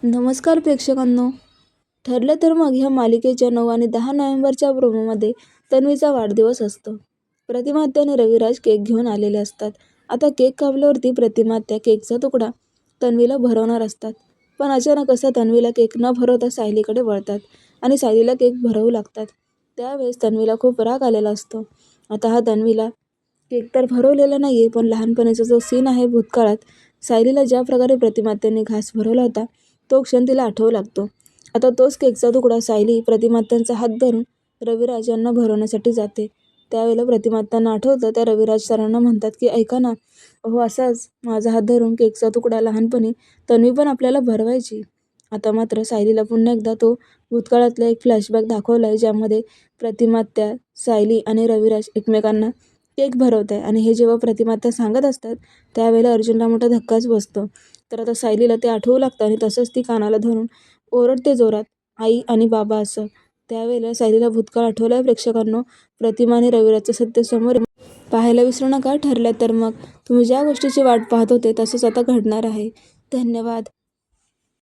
नमस्कार प्रेक्षकांनो. ठरलं तर मग ह्या मालिकेच्या 9 आणि 10 नोव्हेंबरच्या प्रोमोमध्ये तन्वीचा वाढदिवस असतो. प्रतिमात्या आणि रविराज केक घेऊन आलेले असतात. आता केक कापल्यावरती प्रतिमात्या केकचा तुकडा तन्वीला भरवणार असतात. पण अचानक असा तन्वीला केक न भरवता सायलीकडे वळतात आणि सायलीला केक भरवू लागतात. त्यावेळेस तन्वीला खूप राग आलेला असतो. आता हा तन्वीला केक तर भरवलेला नाहीये, पण लहानपणीचा जो सीन आहे भूतकाळात सायलीला ज्या प्रकारे प्रतिमात्यांनी घास भरवला होता तो क्षण तिला आठवू लागतो. आता तोच केकचा तुकडा सायली प्रतिमात्यांचा हात धरून रविराज यांना भरवण्यासाठी जाते. त्यावेळेला प्रतिमात्यांना आठवतं त्या रविराज सरांना म्हणतात की ऐका ना, अहो असाच माझा हात धरून केकचा तुकडा लहानपणी तन्वी पण आपल्याला भरवायची. आता मात्र सायलीला पुन्हा एकदा तो भूतकाळातला एक फ्लॅशबॅक दाखवलाय, ज्यामध्ये प्रतिमात्या, सायली आणि रविराज एकमेकांना केक भरवत आहे. आणि हे जेव्हा प्रतिमात्या सांगत असतात त्यावेळेला अर्जुनला मोठा धक्काच बसतो. तर आता सायलीला ते आठवू लागतं आणि तसंच ती कानाला धरून ओरडते जोरात, आई आणि बाबा असं. त्यावेळेला सायलीला भूतकाळ आठवलाय प्रेक्षकांनो. प्रतिमा आणि रविराजचं सत्य समोर पाहायला विसरू नका. ठरलं तर मग तुम्ही ज्या गोष्टीची वाट पाहत होते तसंच आता घडणार आहे. धन्यवाद.